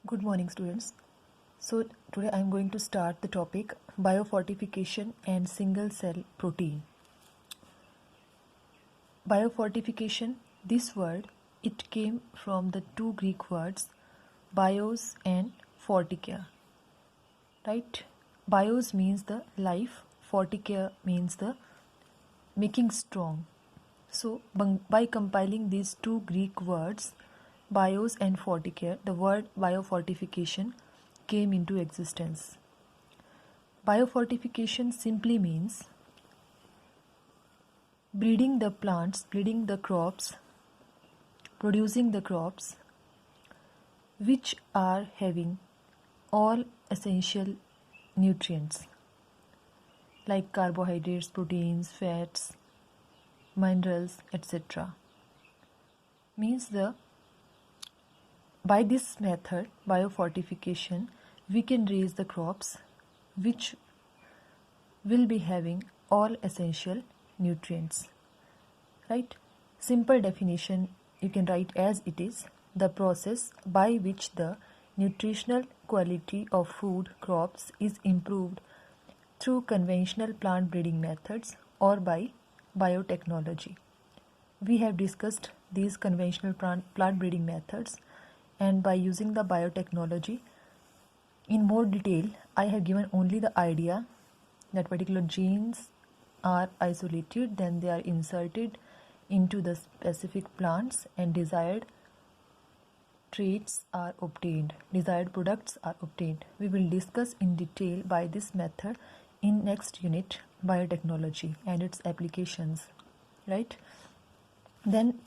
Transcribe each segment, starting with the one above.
Good morning, students. So, today I am going to start the topic biofortification and single cell protein. Biofortification, this word, it came from the two Greek words bios and fortica. Right? Bios means the life, fortica means the making strong. So, by compiling these two Greek words, bios and forticare, the word biofortification came into existence. Biofortification simply means breeding the plants, breeding the crops, producing the crops which are having all essential nutrients like carbohydrates, proteins, fats, minerals, etc. Means by this method, biofortification, we can raise the crops which will be having all essential nutrients. Right? Simple definition you can write as it is: the process by which the nutritional quality of food crops is improved through conventional plant breeding methods or by biotechnology. We have discussed these conventional plant breeding methods, and by using the biotechnology in more detail, I have given only the idea that particular genes are isolated, then they are inserted into the specific plants and desired traits are obtained, desired products are obtained. We will discuss in detail by this method in next unit, biotechnology and its applications, right? Then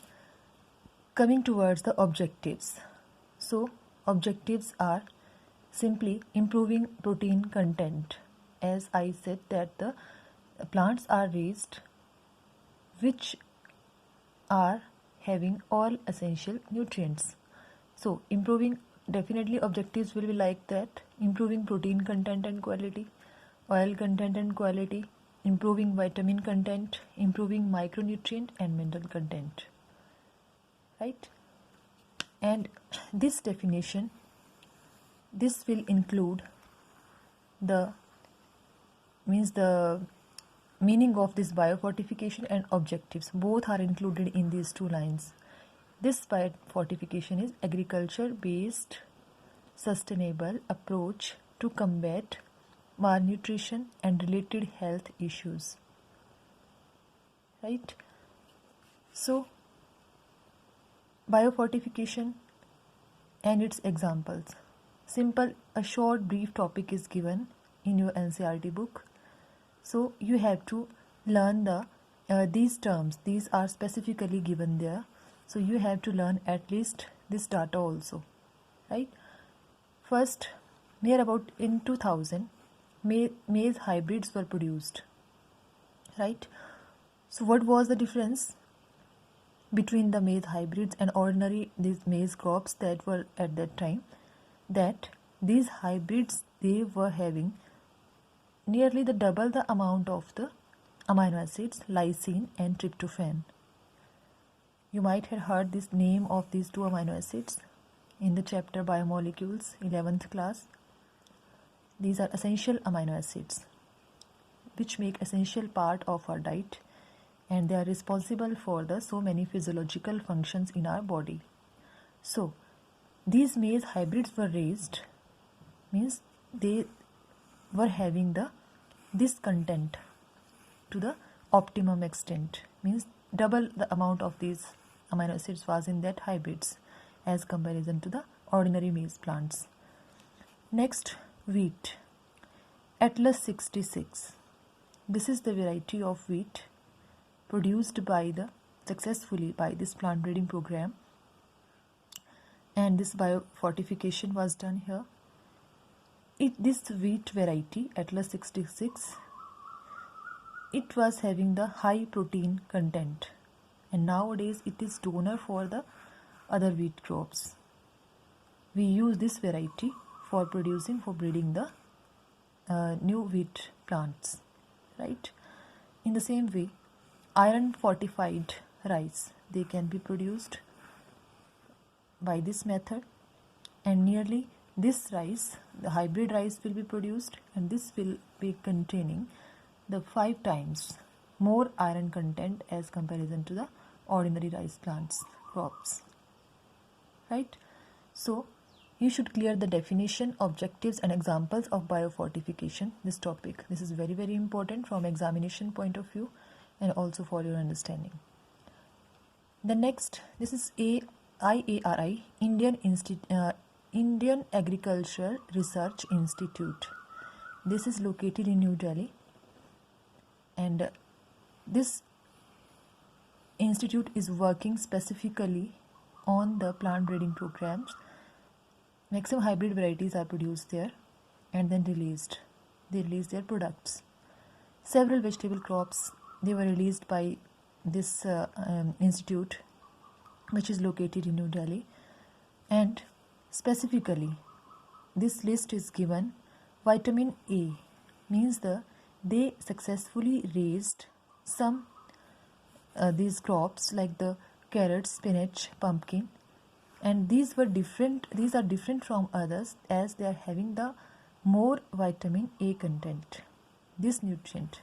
coming towards the objectives. So objectives are simply improving protein content. As I said that the plants are raised which are having all essential nutrients. So improving, definitely objectives will be like that: improving protein content and quality, oil content and quality, improving vitamin content, improving micronutrient and mineral content. Right? And this definition, this will include the meaning of this biofortification and objectives. Both are included in these two lines. This biofortification is agriculture-based sustainable approach to combat malnutrition and related health issues. Right? So, biofortification and its examples. Simple, a short brief topic is given in your NCERT book. So you have to learn these terms. These are specifically given there. So you have to learn at least this data also, right? First, near about in 2000, maize hybrids were produced, right? So what was the difference between the maize hybrids and ordinary these maize crops that were at that time? That these hybrids, they were having nearly the double the amount of the amino acids lysine and tryptophan. You might have heard this name of these two amino acids in the chapter biomolecules, 11th class. These are essential amino acids which make essential part of our diet, and they are responsible for the so many physiological functions in our body. So these maize hybrids were raised, means they were having this content to the optimum extent, means double the amount of these amino acids was in that hybrids as comparison to the ordinary maize plants. Next, wheat. Atlas 66. This is the variety of wheat produced successfully by this plant breeding program, and this biofortification was done here. This wheat variety, Atlas 66, it was having the high protein content, and nowadays it is donor for the other wheat crops. We use this variety for breeding the new wheat plants, right? In the same way, iron fortified rice, they can be produced by this method, and nearly this rice, the hybrid rice will be produced, and this will be containing the 5 times more iron content as comparison to the ordinary rice plants crops, right? So you should clear the definition, objectives and examples of biofortification, this topic. This is very, very important from examination point of view and also for your understanding. The next, this is IARI, Indian Agriculture Research Institute. This is located in New Delhi, and this institute is working specifically on the plant breeding programs. Maximum hybrid varieties are produced there and then released. They release their products. Several vegetable crops, they were released by this institute, which is located in New Delhi, and specifically this list is given. Vitamin A means they successfully raised some these crops like the carrots, spinach, pumpkin, and these are different from others as they are having the more vitamin A content, this nutrient,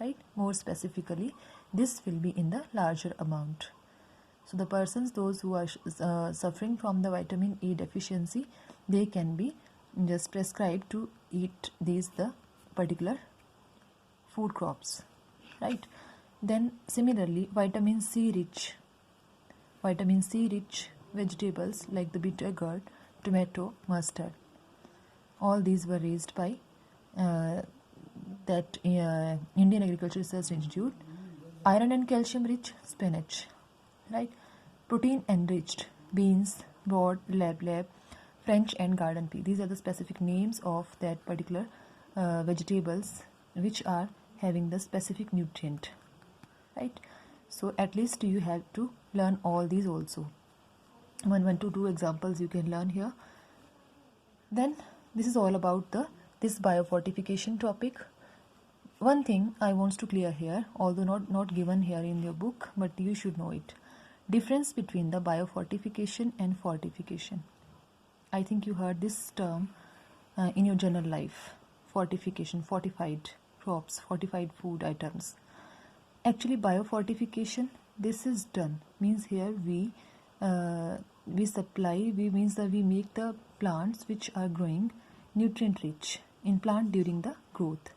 right? More specifically, this will be in the larger amount. So the persons, those who are suffering from the vitamin A deficiency, they can be just prescribed to eat these the particular food crops, right? Then similarly, vitamin C rich vegetables like the bitter gourd, tomato, mustard, all these were raised by that Indian Agriculture Research Institute. Iron and calcium rich spinach, right? Protein enriched beans, broad, lab, French and garden pea. These are the specific names of that particular vegetables which are having the specific nutrient, right? So at least you have to learn all these also. 1 to 2 examples you can learn here. Then this is all about this biofortification topic. One thing I want to clear here, although not given here in your book, but you should know it. Difference between the biofortification and fortification. I think you heard this term in your general life. Fortification, fortified crops, fortified food items. Actually, biofortification, this is done. Means here we supply, we make the plants which are growing nutrient rich in plant during the growth.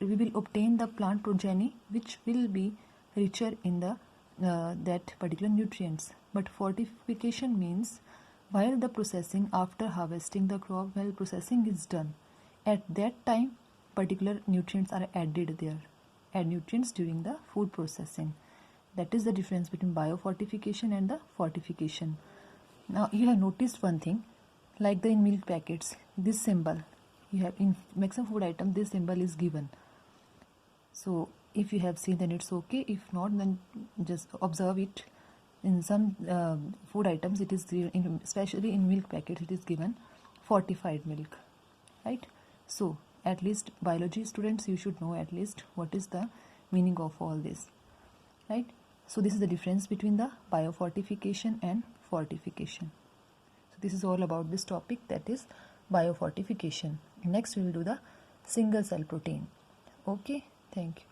We will obtain the plant progeny which will be richer in the that particular nutrients. But fortification means while the processing, after harvesting the crop, while processing is done, at that time particular nutrients are added there. Add nutrients during the food processing. That is the difference between biofortification and the fortification. Now you have noticed one thing, like in milk packets, this symbol you have in maximum food item, this symbol is given. So if you have seen, then it's okay. If not, then just observe it. In some food items, it is given, especially in milk packets, it is given fortified milk, right? So at least biology students, you should know at least what is the meaning of all this, right? So this is the difference between the biofortification and fortification. So this is all about this topic, that is biofortification. Next we will do the single cell protein. Okay, thank you.